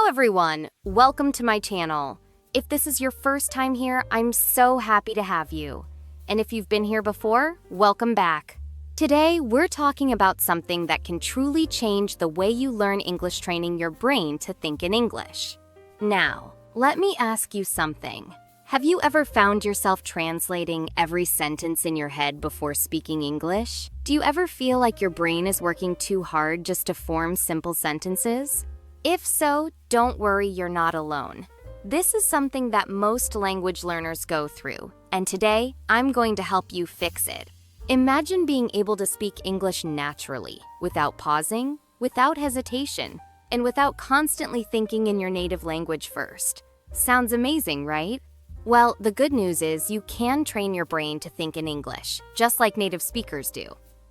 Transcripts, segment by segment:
Hello everyone, welcome to my channel. If this is your first time here, I'm so happy to have you. And if you've been here before, welcome back. Today, we're talking about something that can truly change the way you learn English, training your brain to think in English. Now, let me ask you something. Have you ever found yourself translating every sentence in your head before speaking English? Do you ever feel like your brain is working too hard just to form simple sentences? If so, don't worry, you're not alone. This is something that most language learners go through, and today, I'm going to help you fix it. Imagine being able to speak English naturally, without pausing, without hesitation, and without constantly thinking in your native language first. Sounds amazing, right? Well, the good news is you can train your brain to think in English, just like native speakers do.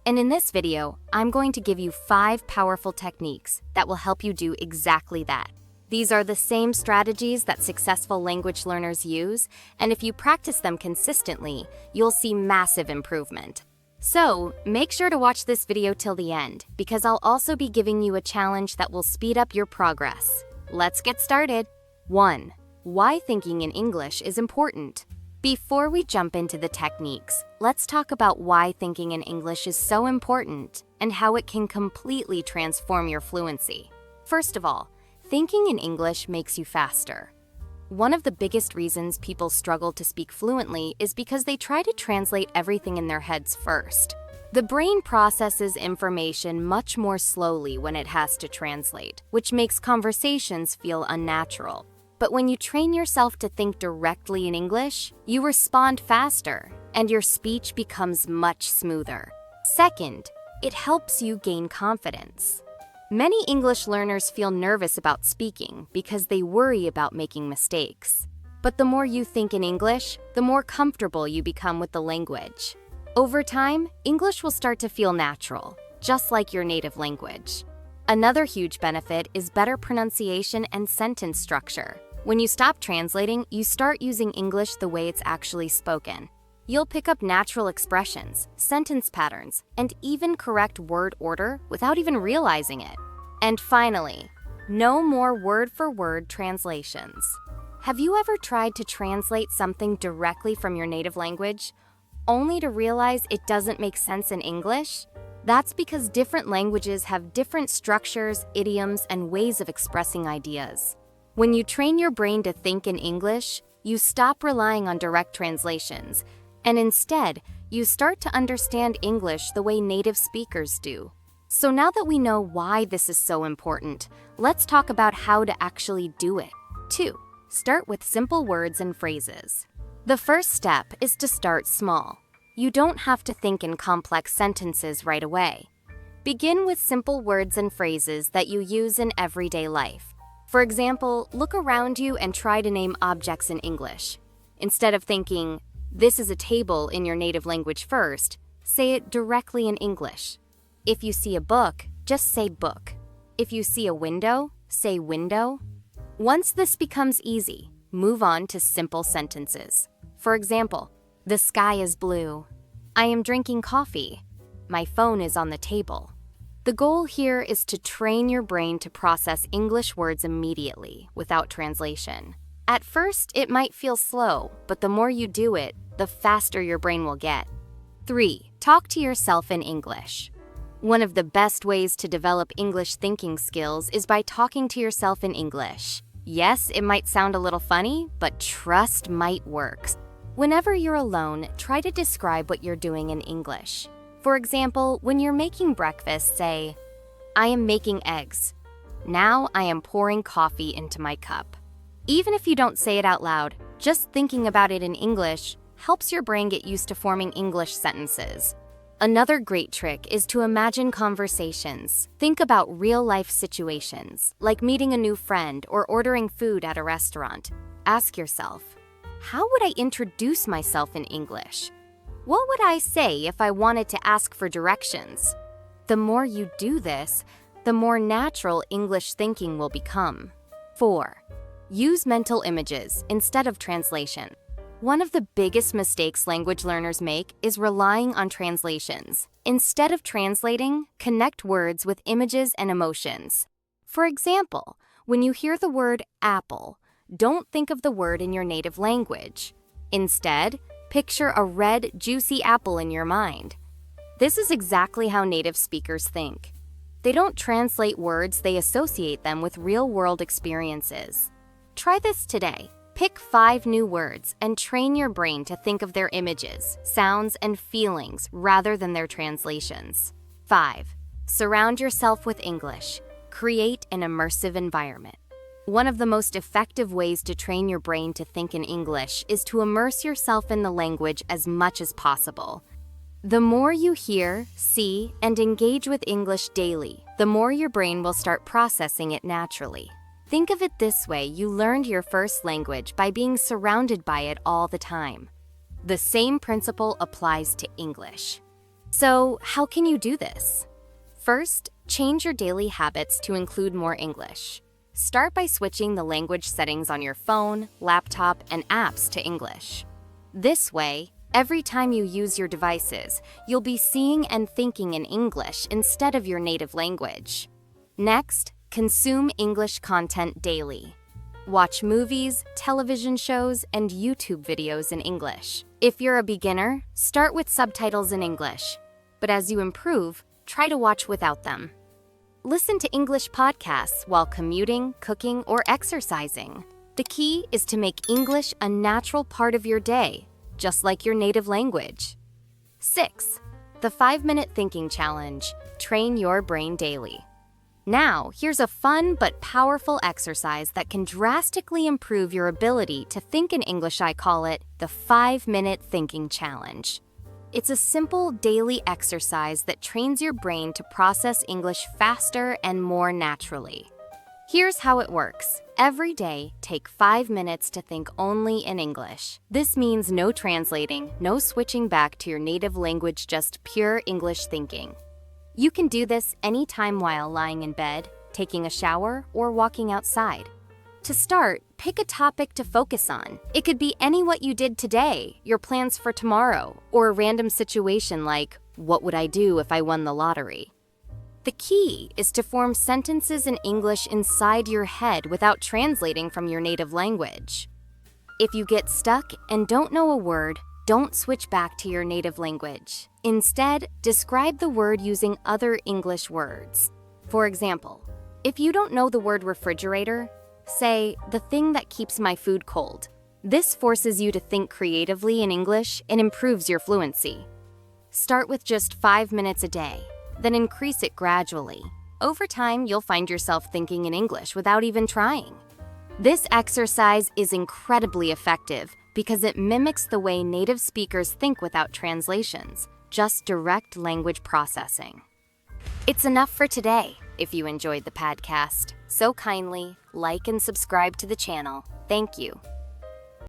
And in this video, I'm going to give you 5 powerful techniques that will help you do exactly that. These are the same strategies that successful language learners use, and if you practice them consistently, you'll see massive improvement. So, make sure to watch this video till the end, because I'll also be giving you a challenge that will speed up your progress. Let's get started. 1. Why thinking in English is important. Before we jump into the techniques, let's talk about why thinking in English is so important and how it can completely transform your fluency. First of all, thinking in English makes you faster. One of the biggest reasons people struggle to speak fluently is because they try to translate everything in their heads first. The brain processes information much more slowly when it has to translate, which makes conversations feel unnatural. But when you train yourself to think directly in English, you respond faster, and your speech becomes much smoother. Second, it helps you gain confidence. Many English learners feel nervous about speaking because they worry about making mistakes. But the more you think in English, the more comfortable you become with the language. Over time, English will start to feel natural, just like your native language. Another huge benefit is better pronunciation and sentence structure. When you stop translating, you start using English the way it's actually spoken. You'll pick up natural expressions, sentence patterns, and even correct word order without even realizing it. And finally, no more word-for-word translations. Have you ever tried to translate something directly from your native language, only to realize it doesn't make sense in English? That's because different languages have different structures, idioms, and ways of expressing ideas. When you train your brain to think in English, you stop relying on direct translations, and instead, you start to understand English the way native speakers do. So now that we know why this is so important, let's talk about how to actually do it. 2. Start with simple words and phrases. The first step is to start small. You don't have to think in complex sentences right away. Begin with simple words and phrases that you use in everyday life. For example, look around you and try to name objects in English. Instead of thinking, "This is a table" in your native language first, say it directly in English. If you see a book, just say book. If you see a window, say window. Once this becomes easy, move on to simple sentences. For example, the sky is blue. I am drinking coffee. My phone is on the table. The goal here is to train your brain to process English words immediately, without translation. At first, it might feel slow, but the more you do it, the faster your brain will get. 3. Talk to yourself in English. One of the best ways to develop English thinking skills is by talking to yourself in English. Yes, it might sound a little funny, but trust might work. Whenever you're alone, try to describe what you're doing in English. For example, when you're making breakfast, say, "I am making eggs. Now I am pouring coffee into my cup." Even if you don't say it out loud, just thinking about it in English helps your brain get used to forming English sentences. Another great trick is to imagine conversations. Think about real-life situations, like meeting a new friend or ordering food at a restaurant. Ask yourself, how would I introduce myself in English? What would I say if I wanted to ask for directions? The more you do this, the more natural English thinking will become. 4. Use mental images instead of translation. One of the biggest mistakes language learners make is relying on translations. Instead of translating, connect words with images and emotions. For example, When you hear the word apple, don't think of the word in your native language. Instead, picture a red, juicy apple in your mind. This is exactly how native speakers think. They don't translate words, they associate them with real-world experiences. Try this today. Pick 5 new words and train your brain to think of their images, sounds, and feelings rather than their translations. 5. Surround yourself with English. Create an immersive environment. One of the most effective ways to train your brain to think in English is to immerse yourself in the language as much as possible. The more you hear, see, and engage with English daily, the more your brain will start processing it naturally. Think of it this way: you learned your first language by being surrounded by it all the time. The same principle applies to English. So, how can you do this? First, change your daily habits to include more English. Start by switching the language settings on your phone, laptop, and apps to English. This way, every time you use your devices, you'll be seeing and thinking in English instead of your native language. Next, consume English content daily. Watch movies, television shows, and YouTube videos in English. If you're a beginner, start with subtitles in English. But as you improve, try to watch without them. Listen to English podcasts while commuting, cooking, or exercising. The key is to make English a natural part of your day, just like your native language. 6. The 5-minute thinking challenge. Train your brain daily. Now, here's a fun but powerful exercise that can drastically improve your ability to think in English. I call it the 5-minute thinking challenge. It's a simple daily exercise that trains your brain to process English faster and more naturally. Here's how it works. Every day, take 5 minutes to think only in English. This means no translating, no switching back to your native language, just pure English thinking. You can do this anytime while lying in bed, taking a shower, or walking outside. To start, pick a topic to focus on. It could be what you did today, your plans for tomorrow, or a random situation like, what would I do if I won the lottery? The key is to form sentences in English inside your head without translating from your native language. If you get stuck and don't know a word, don't switch back to your native language. Instead, describe the word using other English words. For example, if you don't know the word refrigerator, say, the thing that keeps my food cold. This forces you to think creatively in English and improves your fluency. Start with just 5 minutes a day, then increase it gradually. Over time, you'll find yourself thinking in English without even trying. This exercise is incredibly effective because it mimics the way native speakers think without translations, just direct language processing. It's enough for today. If you enjoyed the podcast, so kindly like and subscribe to the channel. Thank you.